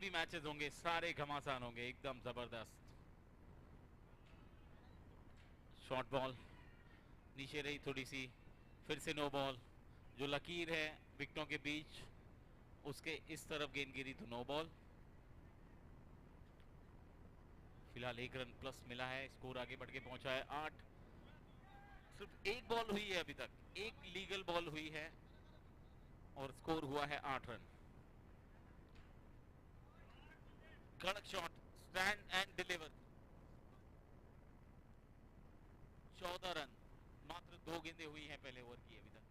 भी मैचेस होंगे सारे घमासान होंगे, एकदम जबरदस्त। शॉर्ट बॉल नीचे रही थोड़ी सी, फिर से नो बॉल। जो लकीर है विकेटों के बीच उसके इस तरफ गेंद गिरी तो नो बॉल। फिलहाल 1 रन प्लस मिला है, स्कोर आगे बढ़ के पहुंचा है 8। सिर्फ एक बॉल हुई है अभी तक, एक लीगल बॉल हुई है और स्कोर हुआ है 8 रन। कड़क shot, stand and deliver. 14 run, मात्र 2 गेंदें हुई हैं पहले ओवर की अभी तक।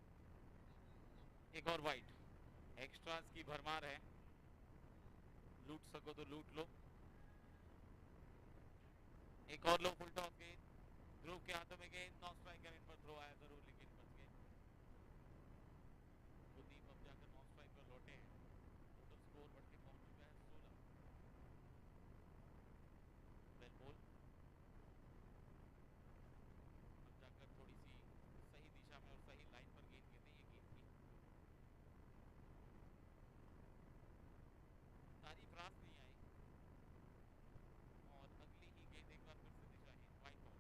एक और वाइड, एक्स्ट्रास की भरमार है, लूट सको तो लूट लो। एक और लो फुल टॉस गेंद, ध्रुव के हाथों में गेंद, नॉन स्ट्राइकर, इन पर थ्रो आया जरूर लेकिन बच गए। कुलदीप अब जाकर नॉन स्ट्राइक पर लौटे हैं। टोटल स्कोर बढ़ के पहुंच चुका है 16। वेल बॉल, अब जाकर थोड़ी सी सही दिशा में और सही लाइन पर गेंद गिरनी है गेंद की। तारीफ रास नहीं आई और अगली ही गेंद एक बार फिर से दिशाहीन, वाइड बॉल।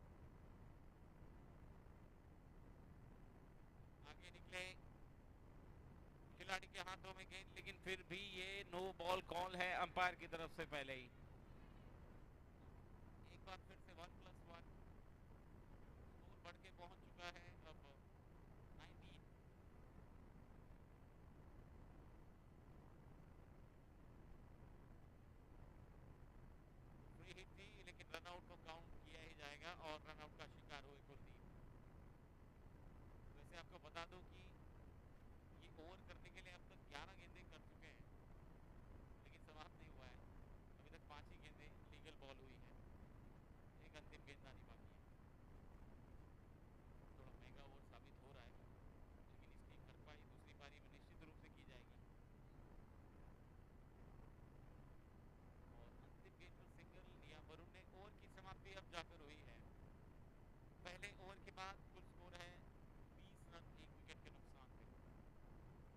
आगे निकले खिलाड़ी के हाथों में गेंद, लेकिन फिर भी ये नो बॉल कॉल है अंपायर की तरफ से पहले ही। एक बार फिर से 1+1, स्कोर बढ़ के पहुंच चुका है अब 19। फ्री हिट थी लेकिन रनआउट को काउंट किया ही जाएगा और रनआउट का शिकार हुए कुलदीप। वैसे आपको बता दूं कि ये ओवर करने के लिए अब तक 11 गेंदें कर चुके हैं, लेकिन समाप्त नहीं हुआ है। अभी तक 5 ही गेंदें लीगल बॉल हुई है, एक अंतिम गेंदबाजी बाकी है। थोड़ा महंगा ओवर साबित हो रहा है, लेकिन इसकी भरपाई दूसरी पारी में निश्चित रूप से की जाएगी। और अंतिम गेंद पर सिंगल लिया वरुण ने। ओवर की समाप्ति अब जाकर हुई है। पहले ओवर के बाद कुल स्कोर है 20 रन, 1 विकेट के नुकसान पे। सिलसिले स्टिकीज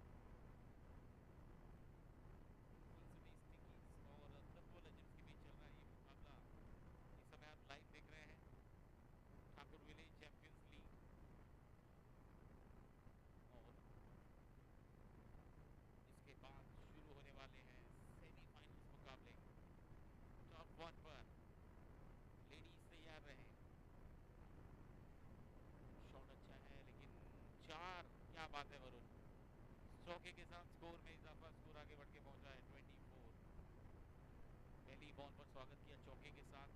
और तत्व लेजेंड्स के बीच चल रहा है ये मुकाबला। इस समय आप लाइव देख रहे हैं ठाकुर विलेज चैंपियंस लीग, और इसके बाद शुरू होने वाले हैं सेमीफाइनल्स मुकाबले। टॉप 1 पर लेडीज तैयार रहे। शॉट अच्छा है लेकिन 4, क्या बात है वरुण। चौके के साथ स्कोर में इजाफा, स्कोर आगे बढ़ के पहुंचा है 24। पहली बॉल पर स्वागत किया चौके के साथ,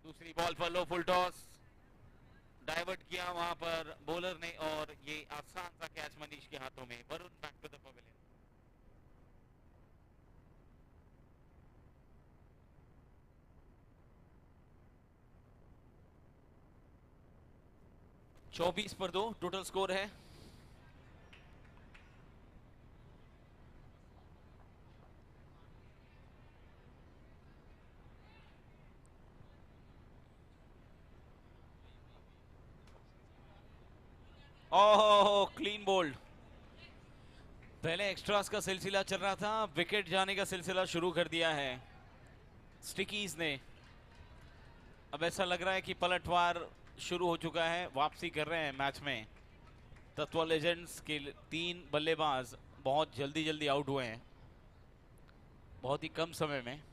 दूसरी बॉल पर लो फुल टॉस डाइवर्ट किया वहां पर बॉलर ने और ये आसान सा कैच मनीष के हाथों में। Varun back to the pavilion. 24 पर 2 टोटल स्कोर है। Oh, clean bold. पहले एक्स्ट्रास का सिलसिला चल रहा था, विकेट जाने का सिलसिला शुरू कर दिया है स्टिकीज ने। अब ऐसा लग रहा है कि पलटवार शुरू हो चुका है, वापसी कर रहे हैं मैच में। तत्व लेजेंड्स के 3 बल्लेबाज बहुत जल्दी जल्दी आउट हुए हैं, बहुत ही कम समय में।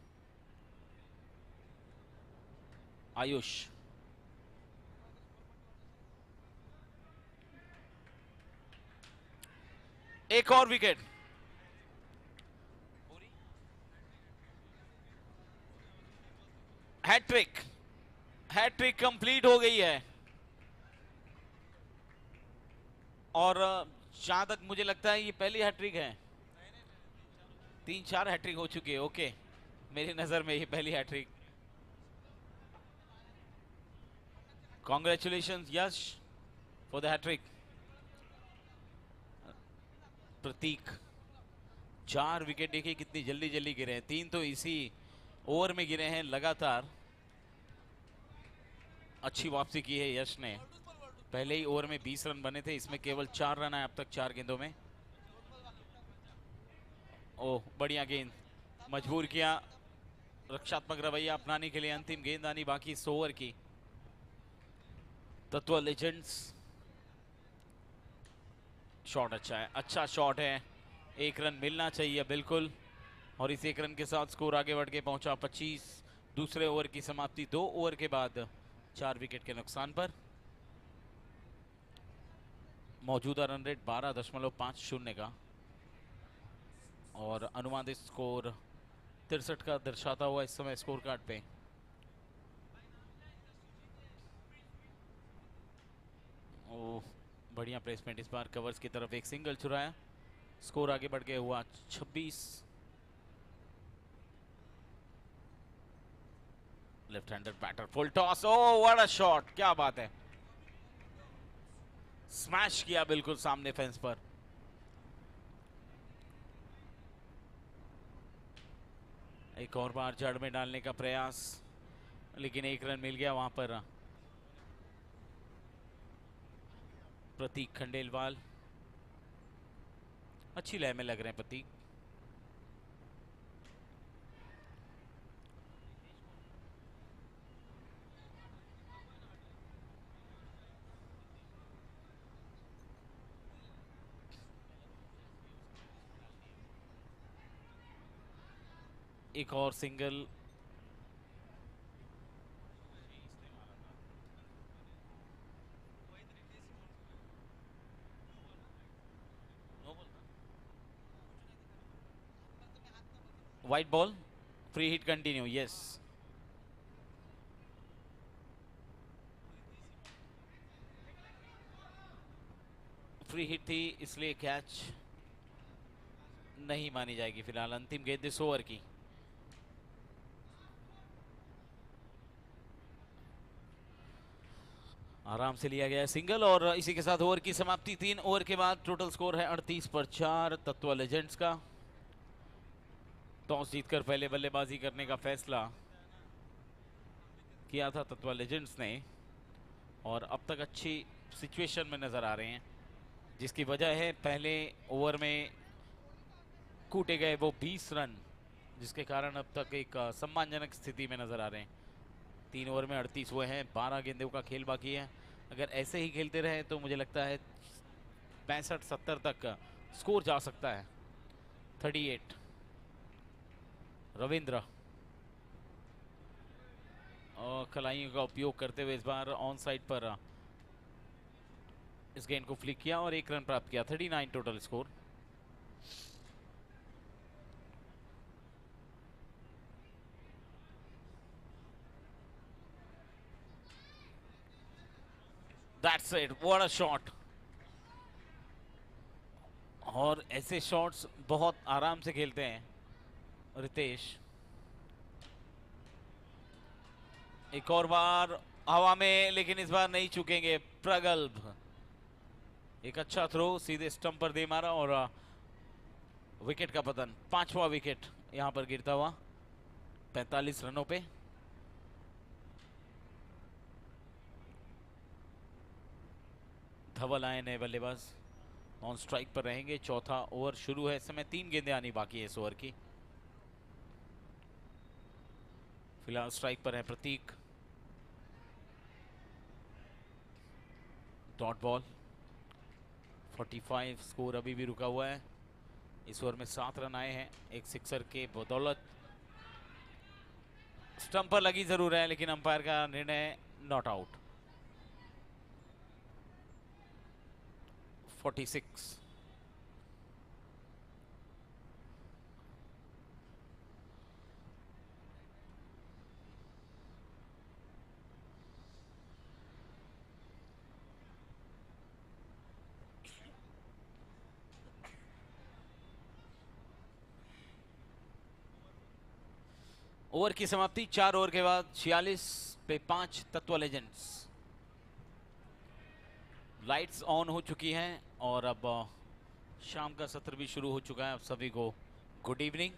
आयुष, एक और विकेट। हैट्रिक, हैट्रिक कंप्लीट हो गई है। और जहां तक मुझे लगता है ये पहली हैट्रिक है। 3-4 हैट्रिक हो चुकी है। ओके, मेरी नजर में ये पहली hat trick. Congratulation Yash for the hat trick. Prateek, 4 wicket देखिए कितनी जल्दी जल्दी गिरे हैं, 3 तो इसी ओवर में गिरे हैं लगातार। अच्छी वापसी की है यश ने। पहले ही ओवर में 20 रन बने थे, इसमें केवल 4 रन आए अब तक 4 गेंदों में। ओह, बढ़िया गेंद, मजबूर किया रक्षात्मक रवैया अपनाने के लिए। अंतिम गेंद आनी बाकी इस ओवर की। तत्व लेजेंड्स, शॉट अच्छा है, अच्छा शॉट है। एक रन मिलना चाहिए बिल्कुल, और इस एक रन के साथ स्कोर आगे बढ़ के पहुंचा 25। दूसरे ओवर की समाप्ति 2 ओवर के बाद 4 विकेट के नुकसान पर। मौजूदा रन रेट 12.50 का और अनुमानित स्कोर 63 का दर्शाता हुआ इस समय स्कोर कार्ड पे। ओ, बढ़िया प्लेसमेंट इस बार कवर्स की तरफ, एक सिंगल चुराया। स्कोर आगे बढ़ के हुआ 26। Left hander batter, full toss, oh what a shot, क्या बात है। स्मैश किया बिल्कुल सामने फेंस पर। एक और बार जड़ में डालने का प्रयास, लेकिन एक रन मिल गया वहां पर। प्रतीक खंडेलवाल अच्छी लय में लग रहे हैं। प्रतीक एक और single. White ball, free hit continue, yes. Free hit थी इसलिए कैच नहीं मानी जाएगी फिलहाल। अंतिम गेंद इस ओवर की। आराम से लिया गया सिंगल, और इसी के साथ ओवर की समाप्ति। 3 ओवर के बाद टोटल स्कोर है 38 पर 4 तत्व लेजेंड्स का। टॉस जीतकर पहले बल्लेबाजी करने का फैसला किया था तत्व लेजेंड्स ने, और अब तक अच्छी सिचुएशन में नजर आ रहे हैं, जिसकी वजह है पहले ओवर में कूटे गए वो 20 रन, जिसके कारण अब तक एक सम्मानजनक स्थिति में नजर आ रहे हैं। 3 ओवर में 38 हुए हैं, 12 गेंदों का खेल बाकी है। अगर ऐसे ही खेलते रहे तो मुझे लगता है 65-70 तक स्कोर जा सकता है। 38 रविंद्र, और कलाइयों का उपयोग करते हुए इस बार ऑन साइड पर इस गेंद को फ्लिक किया और 1 रन प्राप्त किया। 39 total score. That's it, what a shot. और ऐसे शॉट्स बहुत आराम से खेलते हैं रितेश। एक और बार हवा में, लेकिन इस बार नहीं चुकेंगे प्रगल्भ। एक अच्छा थ्रो सीधे स्टंप पर दे मारा, और विकेट का पतन। 5वां विकेट यहां पर गिरता हुआ 45 रनों पे। धवल आए नए बल्लेबाज, ऑन स्ट्राइक पर रहेंगे। चौथा ओवर शुरू है, इस समय 3 गेंदें आनी बाकी है इस ओवर की। फिलहाल स्ट्राइक पर है प्रतीक। डॉट बॉल, 45 स्कोर अभी भी रुका हुआ है। इस ओवर में 7 रन आए हैं, एक सिक्सर के बदौलत। स्टंप पर लगी जरूर है, लेकिन अंपायर का निर्णय नॉट आउट। 46। ओवर की समाप्ति 4 ओवर के बाद 46 पे 5 तत्व लेजेंड्स। लाइट्स ऑन हो चुकी हैं, और अब शाम का सत्र भी शुरू हो चुका है। आप सभी को good evening.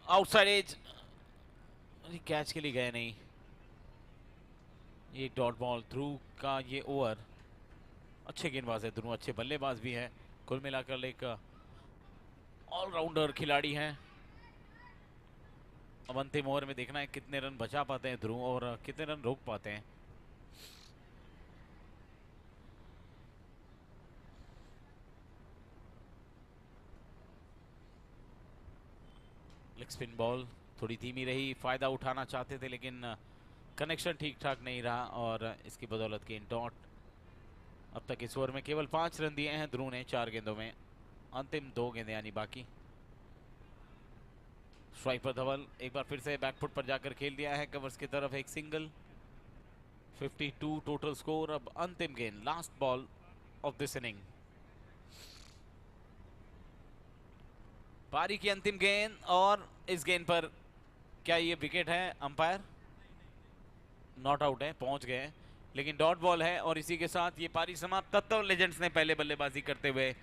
Outside edge, catch के लिए गए नहीं। ये डॉट बॉल ध्रुव का ये ओवर। अच्छे गेंदबाज है ध्रुव, अच्छे बल्लेबाज भी हैं, कुल मिलाकर एक ऑलराउंडर खिलाड़ी हैं। अब अंतिम ओवर में देखना है कितने रन बचा पाते हैं ध्रुव और कितने रन रोक पाते हैं। लेग स्पिन बॉल थोड़ी धीमी रही, फायदा उठाना चाहते थे लेकिन कनेक्शन ठीक ठाक नहीं रहा और इसकी बदौलत गेंद डॉट। अब तक इस ओवर में केवल 5 रन दिए हैं ध्रुव ने 4 गेंदों में, अंतिम 2 गेंदें यानी बाकी। स्ट्राइक पर धवल एक बार फिर से बैकफुट पर जाकर खेल दिया है, कवर्स की तरफ एक सिंगल। 52 total score. अब अंतिम गेंद, last ball of this inning. पारी की अंतिम गेंद और इस गेंद पर क्या ये विकेट है? अंपायर नॉट आउट है, पहुंच गए हैं, लेकिन डॉट बॉल है और इसी के साथ ये पारी समाप्त। तत्व लेजेंड्स ने पहले बल्लेबाजी करते हुए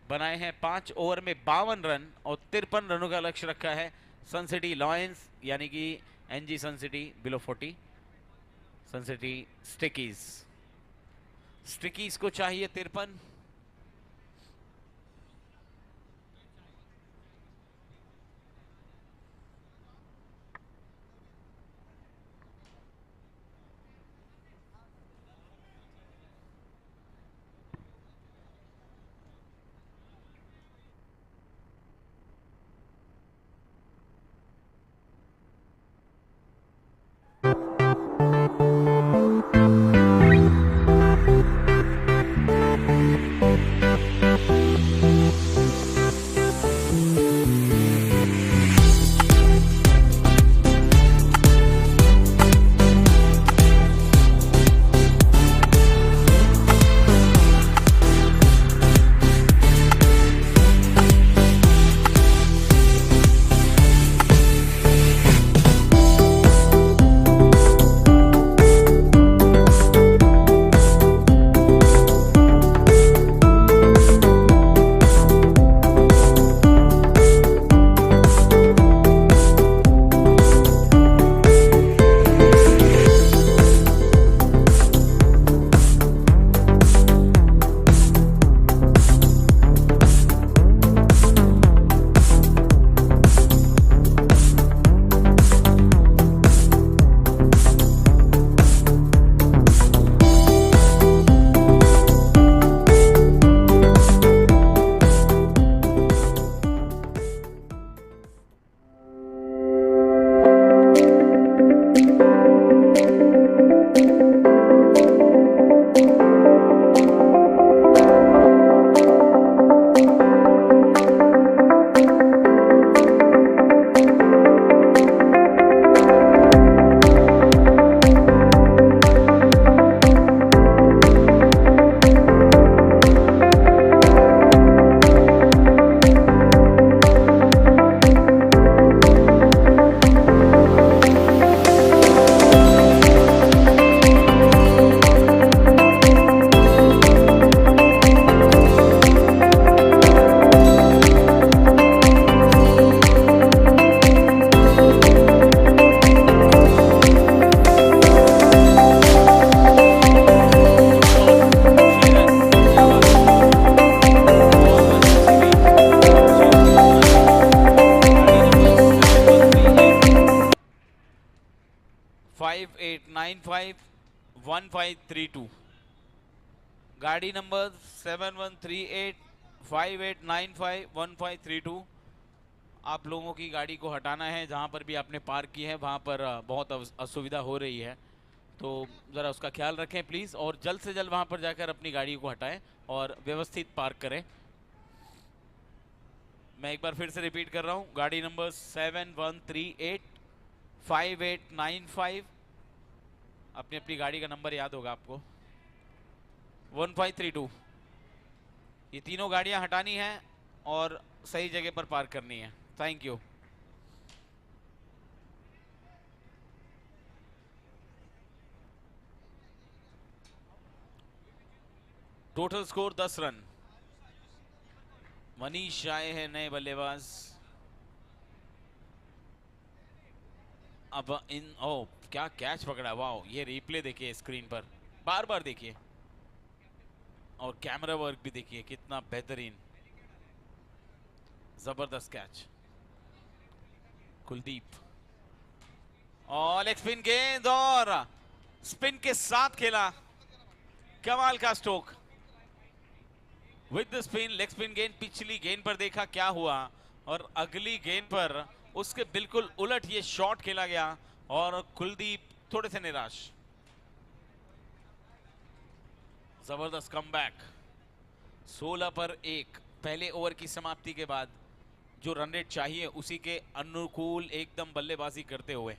बनाए हैं 5 ओवर में 52 रन और 53 रनों का लक्ष्य रखा है सन सिटी लॉयंस यानी कि एनजी सन सिटी बिलो 40, सन सिटी स्टिकीज। स्टिकीज को चाहिए 53। गाड़ी नंबर 713858951532। आप लोगों की गाड़ी को हटाना है, जहां पर भी आपने पार्क की है वहां पर बहुत असुविधा हो रही है, तो ज़रा उसका ख्याल रखें प्लीज़ और जल्द से जल्द वहां पर जाकर अपनी गाड़ी को हटाएं और व्यवस्थित पार्क करें। मैं एक बार फिर से रिपीट कर रहा हूं, गाड़ी नंबर 71385895, अपनी अपनी गाड़ी का नंबर याद होगा आपको, 1532। ये तीनों गाड़ियां हटानी है और सही जगह पर पार्क करनी है। Thank you. Total score 10 run. Manish आए हैं नए बल्लेबाज। अब इन क्या कैच पकड़ा, वाओ। ये रिप्ले देखिए स्क्रीन पर, बार बार देखिए, और कैमरा वर्क भी देखिए कितना बेहतरीन, जबरदस्त कैच। कुलदीप और लेग स्पिन गेंद, और स्पिन के साथ खेला, कमाल का stroke with the spin. Leg spin गेंद पिछली गेंद पर देखा क्या हुआ, और अगली गेंद पर उसके बिल्कुल उलट ये शॉट खेला गया, और कुलदीप थोड़े से निराश। जबरदस्त कमबैक, 16 पर 1 पहले ओवर की समाप्ति के बाद। जो रन रेट चाहिए उसी के अनुकूल एकदम बल्लेबाजी करते हुए।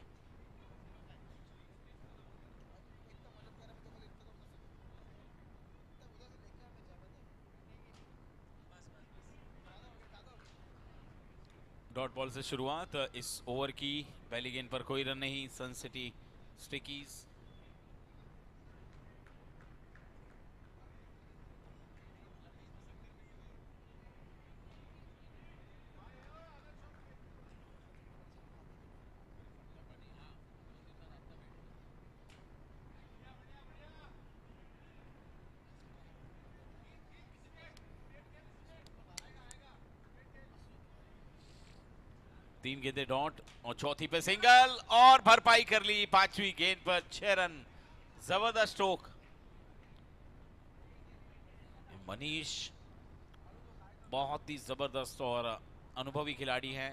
डॉट बॉल से शुरुआत इस ओवर की। पहली गेंद पर कोई रन नहीं, सन सिटी स्टिकीज। तीन गेंदे डॉट, और चौथी पे सिंगल, और भरपाई कर ली पांचवी गेंद पर 6 रन। जबरदस्त स्ट्रोक। मनीष बहुत ही जबरदस्त और अनुभवी खिलाड़ी हैं।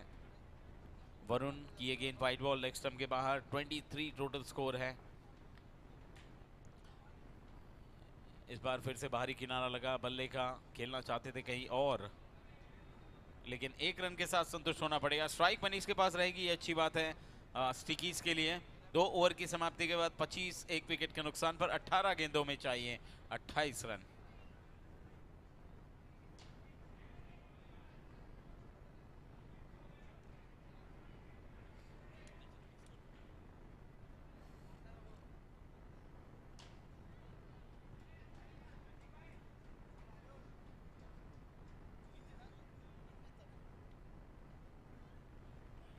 वरुण की ये गेंद वाइड बॉल लेग स्टंप के बाहर। 23 टोटल स्कोर है। इस बार फिर से बाहरी किनारा लगा बल्ले का, खेलना चाहते थे कहीं और, लेकिन 1 रन के साथ संतुष्ट होना पड़ेगा। स्ट्राइक मनीष के पास रहेगी, ये अच्छी बात है स्टिकीज के लिए। 2 ओवर की समाप्ति के बाद 25 एक विकेट के नुकसान पर 18 गेंदों में चाहिए 28 run.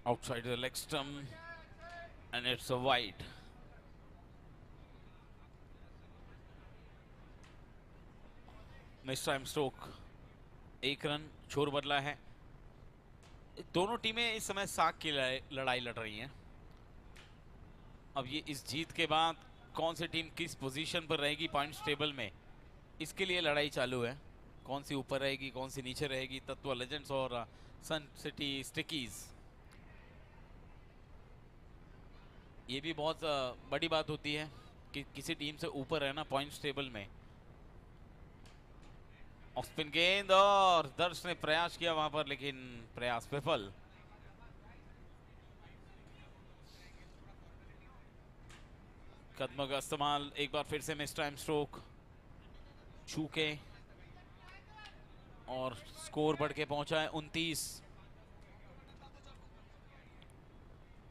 Outside the leg stump, and it's a wide. Miss time stroke, 1 run, छोर बदला है। दोनों टीमें इस समय साख की लड़ाई लड़ रही हैं। अब ये इस जीत के बाद कौन सी टीम किस पोजीशन पर रहेगी पॉइंट्स टेबल में, इसके लिए लड़ाई चालू है। कौन सी ऊपर रहेगी, कौन सी नीचे रहेगी। तत्व लेजेंड्स और सन सिटी स्टिकीज, ये भी बहुत बड़ी बात होती है कि किसी टीम से ऊपर रहना पॉइंट्स टेबल में। ऑफ स्पिन गेंद, और दर्श ने प्रयास किया वहां पर, लेकिन प्रयास विफल। कदमों का इस्तेमाल, एक बार फिर से मिस टाइम स्ट्रोक, छूके, और स्कोर बढ़ के पहुंचा है 29।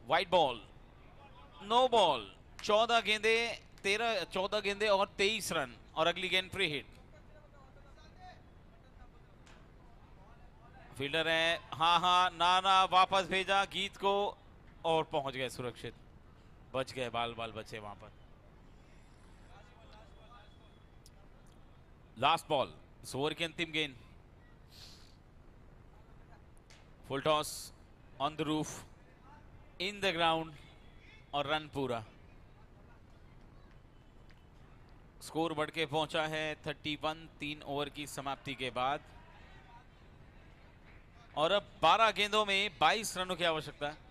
Wide ball, no ball. 14 गेंदे और 23 रन, और अगली गेंद फ्री हिट। फील्डर है, हाँ ना वापस भेजा गीत को, और पहुंच गए सुरक्षित, बच गए, बाल बचे वहां पर। लास्ट बॉल इस ओवर की अंतिम गेंद। Full toss on the roof, in the ground, और रन पूरा। स्कोर बढ़ के पहुंचा है 31 3 ओवर की समाप्ति के बाद, और अब 12 गेंदों में 22 रनों की आवश्यकता है।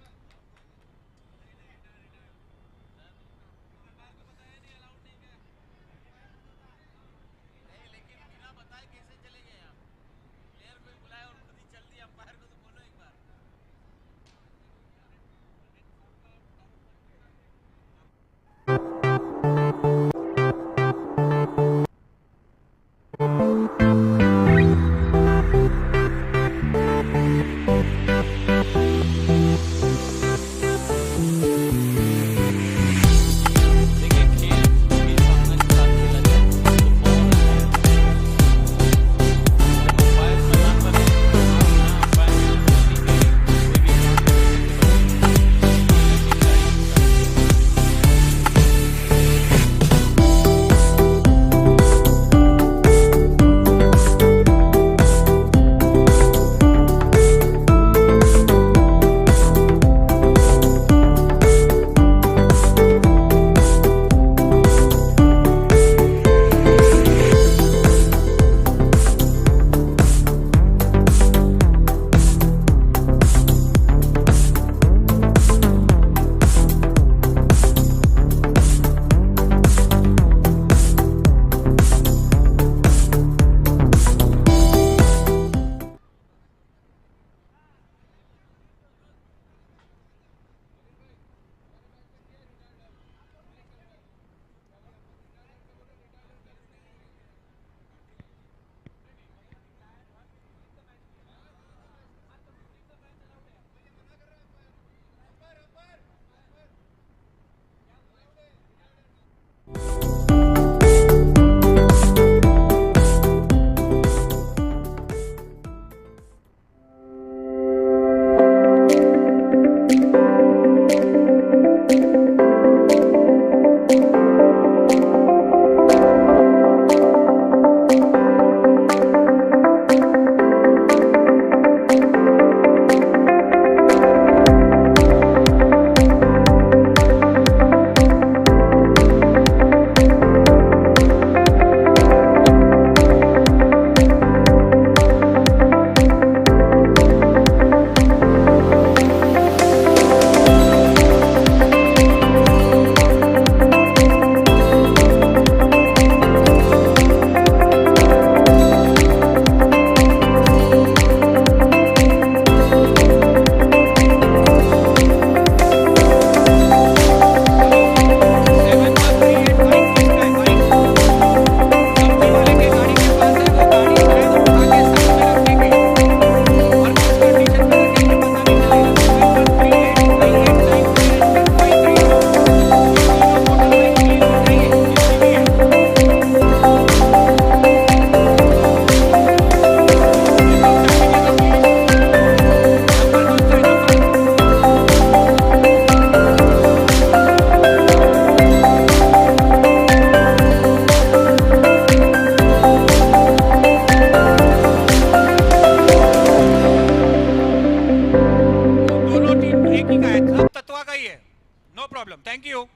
No problem, thank you.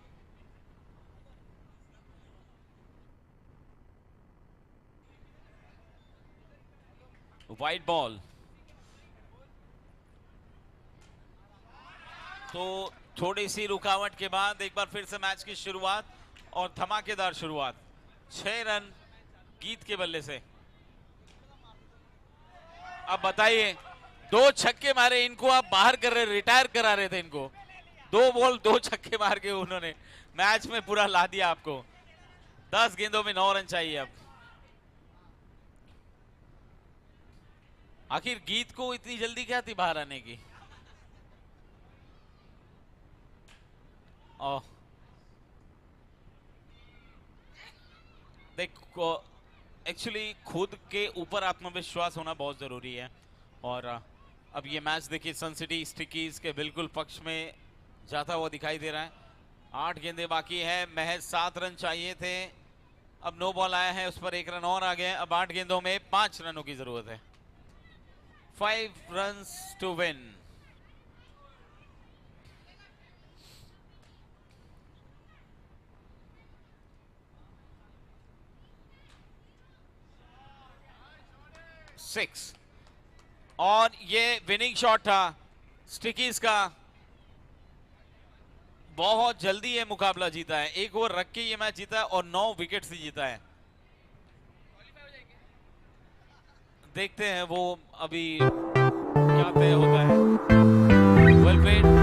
Wide ball. तो थोड़ी सी रुकावट के बाद एक बार फिर से मैच की शुरुआत और धमाकेदार शुरुआत। 6 रन गीत के बल्ले से। अब बताइए, 2 छक्के मारे इनको, आप बाहर कर रहे, रिटायर करा रहे थे इनको। 2 बॉल 2 छक्के मार के उन्होंने मैच में पूरा ला दिया आपको। 10 गेंदों में 9 रन चाहिए अब। आखिर गीत को इतनी जल्दी क्या थी बाहर आने की? देखो, एक्चुअली खुद के ऊपर आत्मविश्वास होना बहुत जरूरी है। और अब ये मैच देखिए सन सिटी स्टिकीज के बिल्कुल पक्ष में जाता हुआ दिखाई दे रहा है। 8 गेंदे बाकी है, महज 7 रन चाहिए थे। अब नो बॉल आया है, उस पर 1 रन और आ गए। अब 8 गेंदों में 5 रनों की जरूरत है। 5 runs to win. सिक्स। और ये विनिंग शॉट था स्टिकीज का। बहुत जल्दी ये मुकाबला जीता है, 1 ओवर रख के ये मैच जीता है और 9 विकेट से जीता है। देखते हैं वो अभी क्या तय होता है। Well played.